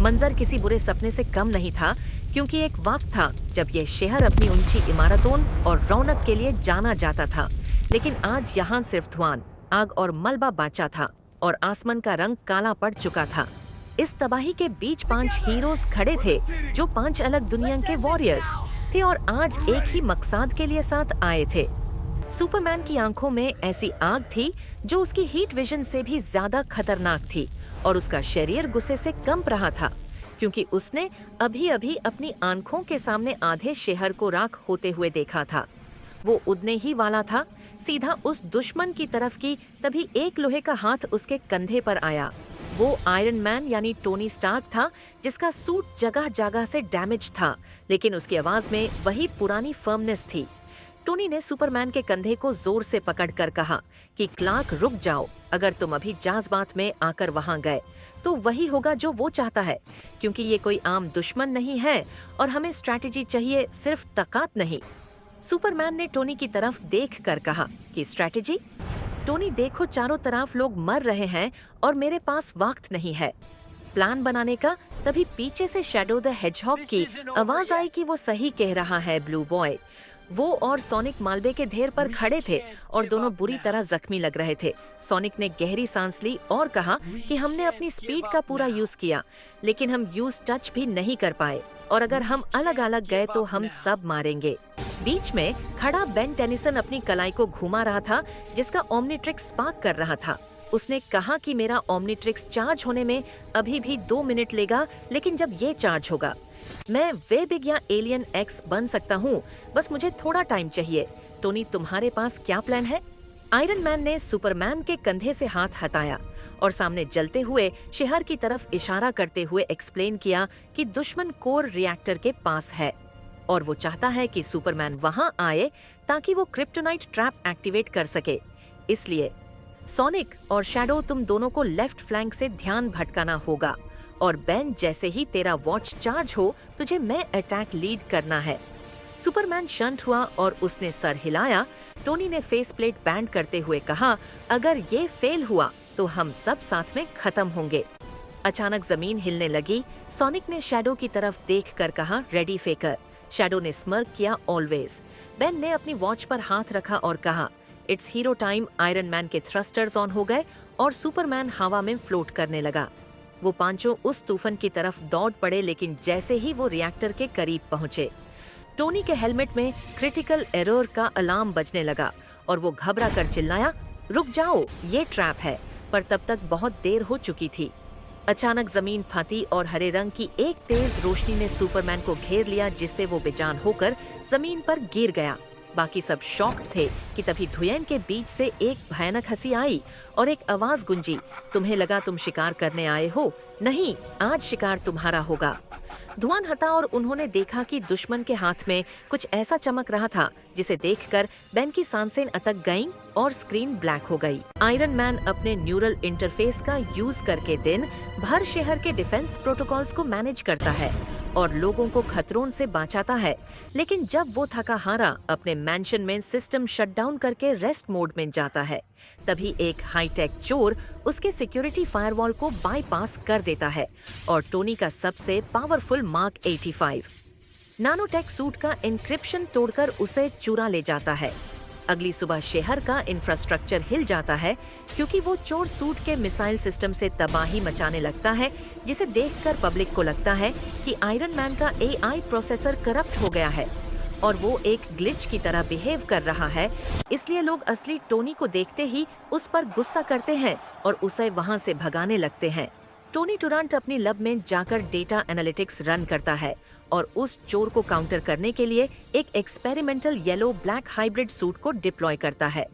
मंजर किसी बुरे सपने से कम नहीं था, क्योंकि एक वक्त था जब यह शहर अपनी ऊंची इमारतों और रौनक के लिए जाना जाता था। लेकिन आज यहाँ सिर्फ धुआं, आग और मलबा बाचा था और आसमान का रंग काला पड़ चुका था। इस तबाही के बीच 5 हीरोज खड़े थे, जो 5 अलग दुनिया के वॉरियर्स थे और आज एक ही मकसद के लिए साथ आए थे। सुपरमैन की आंखों में ऐसी आग थी जो उसकी हीट विजन से भी ज्यादा खतरनाक थी, और उसका शरीर गुस्से से कंप रहा था, क्योंकि उसने अभी अभी अपनी आंखों के सामने आधे शहर को राख होते हुए देखा था। वो उड़ने ही वाला था, सीधा उस दुश्मन की तरफ की, तभी एक लोहे का हाथ उसके कंधे पर आया। वो आयरन मैन यानी टोनी स्टार्क था, जिसका सूट जगह जगह से डैमेज था, लेकिन उसकी आवाज में वही पुरानी फर्मनेस थी। टोनी ने सुपरमैन के कंधे को जोर से पकड़कर कहा कि क्लार्क रुक जाओ, अगर तुम अभी जज्बात में आकर वहां गए तो वही होगा जो वो चाहता है, क्योंकि ये कोई आम दुश्मन नहीं है और हमें स्ट्रैटेजी चाहिए, सिर्फ ताकत नहीं। सुपरमैन ने टोनी की तरफ देखकर कहा कि स्ट्रैटेजी? टोनी देखो, चारों तरफ लोग मर रहे हैं और मेरे पास वक्त नहीं है प्लान बनाने का। तभी पीछे से शैडो द हेजहॉग की आवाज आई कि वो सही कह रहा है ब्लू बॉय। वो और सोनिक मालबे के ढेर पर खड़े थे और दोनों बुरी तरह जख्मी लग रहे थे। सोनिक ने गहरी सांस ली और कहा कि हमने अपनी स्पीड का पूरा यूज किया, लेकिन हम यूज टच भी नहीं कर पाए, और अगर हम अलग अलग गए तो हम सब मारेंगे। बीच में खड़ा बेन टेनिसन अपनी कलाई को घुमा रहा था, जिसका ओमनीट्रिक्स स्पार्क कर रहा था। उसने कहा कि मेरा ओमनीट्रिक्स चार्ज होने में अभी भी 2 मिनट लेगा, लेकिन जब ये चार्ज होगा मैं वेबिग या एलियन एक्स बन सकता हूँ, बस मुझे थोड़ा टाइम चाहिए। टोनी, तुम्हारे पास क्या प्लान है? आयरन मैन ने सुपरमैन के कंधे से हाथ हटाया और सामने जलते हुए शहर की तरफ इशारा करते हुए एक्सप्लेन किया कि दुश्मन कोर रिएक्टर के पास है और वो चाहता है कि सुपरमैन वहां आए ताकि वो क्रिप्टोनाइट ट्रैप एक्टिवेट कर सके। इसलिए सोनिक और शैडो, तुम दोनों को लेफ्ट फ्लैंक से ध्यान भटकाना होगा, और बेन, जैसे ही तेरा वॉच चार्ज हो तुझे मैं अटैक लीड करना है। सुपरमैन शंट हुआ और उसने सर हिलाया। टोनी ने फेस प्लेट बैंड करते हुए कहा, अगर ये फेल हुआ तो हम सब साथ में खत्म होंगे। अचानक जमीन हिलने लगी। सोनिक ने शैडो की तरफ देखकर कहा, रेडी फेकर। शैडो ने स्मर्क किया, ऑलवेज। बेन ने अपनी वॉच पर हाथ रखा और कहा, it's hero time. Iron man के थ्रस्टर्स ऑन हो गए और सुपरमैन हवा में फ्लोट करने लगा। वो पांचों उस तूफान की तरफ दौड़ पड़े, लेकिन जैसे ही वो रिएक्टर के करीब पहुंचे, टोनी के हेलमेट में क्रिटिकल एरर का अलार्म बजने लगा और वो घबरा कर चिल्लाया, रुक जाओ, ये ट्रैप है। पर तब तक बहुत देर हो चुकी थी। अचानक जमीन फटी और हरे रंग की एक तेज रोशनी ने सुपरमैन को घेर लिया, जिससे वो बेजान होकर जमीन पर गिर गया। बाकी सब शॉक्ड थे कि तभी धुएं के बीच से एक भयानक हंसी आई और एक आवाज गुंजी, तुम्हें लगा तुम शिकार करने आए हो? नहीं, आज शिकार तुम्हारा होगा। धुआं हटा और उन्होंने देखा कि दुश्मन के हाथ में कुछ ऐसा चमक रहा था जिसे देखकर बेन की सांसें अटक गईं और स्क्रीन ब्लैक हो गई। आयरन मैन अपने न्यूरल इंटरफेस का यूज करके दिन भर शहर के डिफेंस प्रोटोकॉल्स को मैनेज करता है और लोगों को खतरों से बचाता है, लेकिन जब वो थका हारा अपने मैंशन में सिस्टम शटडाउन करके रेस्ट मोड में जाता है, तभी एक हाईटेक चोर उसके सिक्योरिटी फायरवॉल को बाईपास कर देता है और टोनी का सबसे पावरफुल मार्क 85 नानोटेक सूट का एन्क्रिप्शन तोड़कर उसे चुरा ले जाता है। अगली सुबह शहर का इंफ्रास्ट्रक्चर हिल जाता है, क्योंकि वो चोर सूट के मिसाइल सिस्टम से तबाही मचाने लगता है, जिसे देखकर पब्लिक को लगता है कि आयरन मैन का एआई प्रोसेसर करप्ट हो गया है और वो एक ग्लिच की तरह बिहेव कर रहा है। इसलिए लोग असली टोनी को देखते ही उस पर गुस्सा करते हैं और उसे वहां से भगाने लगते हैं। टोनी टुरांट अपनी लैब में जाकर डेटा एनालिटिक्स रन करता है और उस चोर को काउंटर करने के लिए एक experimental yellow black hybrid suit को डिप्लॉय करता है।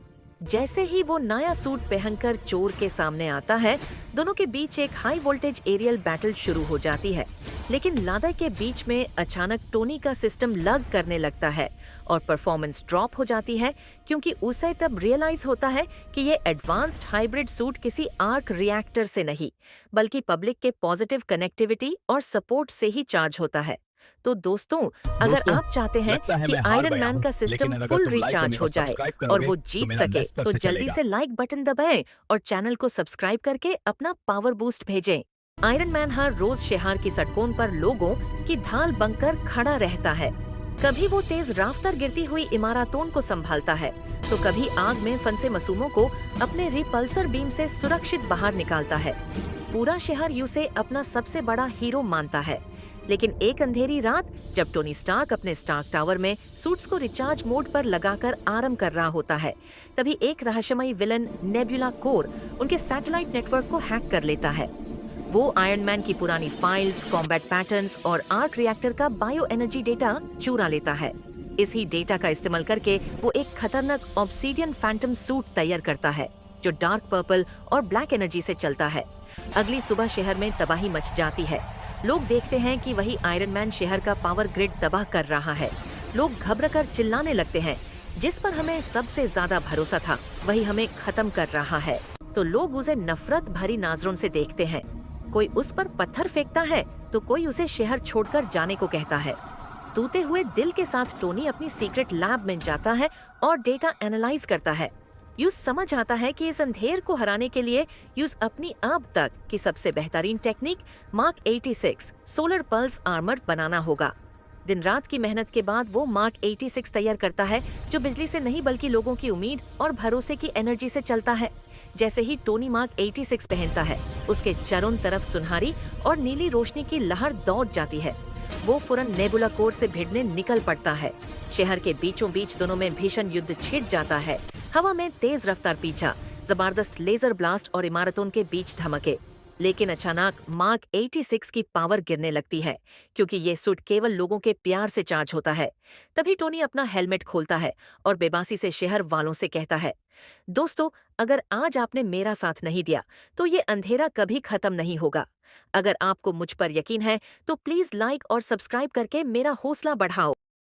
जैसे ही वो नया सूट पहनकर चोर के सामने आता है, दोनों के बीच एक हाई वोल्टेज एरियल बैटल शुरू हो जाती है, लेकिन लादा के बीच में अचानक टोनी का सिस्टम लग करने लगता है और परफॉर्मेंस ड्रॉप हो जाती है, क्योंकि उसे तब रियलाइज होता है कि ये एडवांस्ड हाइब्रिड सूट किसी आर्क रिएक्टर से नहीं, बल्कि पब्लिक के पॉजिटिव कनेक्टिविटी और सपोर्ट से ही चार्ज होता है। तो दोस्तों, अगर आप चाहते हैं कि आयरन मैन का सिस्टम फुल रिचार्ज हो जाए और वो जीत सके, तो जल्दी से लाइक बटन दबाएं और चैनल को सब्सक्राइब करके अपना पावर बूस्ट भेजें। आयरन मैन हर रोज शहर की सड़कों पर लोगों की ढाल बनकर खड़ा रहता है। कभी वो तेज रफ्तार गिरती हुई इमारतों को संभालता है, तो कभी आग में फंसे मासूमों को अपने रिपल्सर बीम से सुरक्षित बाहर निकालता है। पूरा शहर उसे अपना सबसे बड़ा हीरो मानता है। लेकिन एक अंधेरी रात, जब टोनी स्टार्क अपने स्टार्क टावर में सूट्स को रिचार्ज मोड पर लगाकर आराम कर रहा होता है, तभी एक रहस्यमयी विलन नेबुला कोर उनके सैटेलाइट नेटवर्क को हैक कर लेता है। वो आयरन मैन की पुरानी फाइल्स, कॉम्बैट पैटर्न्स और आर्क रिएक्टर का बायो एनर्जी डेटा चुरा लेता है। इसी डेटा का इस्तेमाल करके वो एक खतरनाक ऑब्सीडियन फैंटम सूट तैयार करता है, जो डार्क पर्पल और ब्लैक एनर्जी से चलता है। अगली सुबह शहर में तबाही मच जाती है। लोग देखते हैं कि वही आयरन मैन शहर का पावर ग्रिड तबाह कर रहा है। लोग घबराकर चिल्लाने लगते हैं, जिस पर हमें सबसे ज्यादा भरोसा था वही हमें खत्म कर रहा है। तो लोग उसे नफरत भरी नजरों से देखते हैं। कोई उस पर पत्थर फेंकता है, तो कोई उसे शहर छोड़कर जाने को कहता है। टूटे हुए दिल के साथ टोनी अपनी सीक्रेट लैब में जाता है और डेटा एनालाइज करता है। यूज समझ आता है कि इस अंधेर को हराने के लिए यूज अपनी अब तक की सबसे बेहतरीन technique mark 86 solar pulse armour बनाना होगा। दिन रात की मेहनत के बाद वो मार्क 86 तैयार करता है, जो बिजली से नहीं बल्कि लोगों की उम्मीद और भरोसे की एनर्जी से चलता है। जैसे ही टोनी मार्क 86 पहनता है, उसके चारों तरफ सुनहरी और नीली रोशनी की लहर दौड़ जाती है। वो फौरन नेबुला कोर से भिड़ने निकल पड़ता है। शहर के बीचों बीच दोनों में भीषण युद्ध छिड़ जाता है। हवा में तेज रफ्तार पीछा, जबरदस्त लेजर ब्लास्ट और इमारतों के बीच धमाके। लेकिन अचानक मार्क 86 की पावर गिरने लगती है, क्योंकि ये सूट केवल लोगों के प्यार से चार्ज होता है। तभी टोनी अपना हेलमेट खोलता है और बेबासी से शहर वालों से कहता है, दोस्तों, अगर आज आपने मेरा साथ नहीं दिया तो ये अंधेरा कभी खत्म नहीं होगा। अगर आपको मुझ पर यकीन है तो प्लीज लाइक और सब्सक्राइब करके मेरा हौसला बढ़ाओ।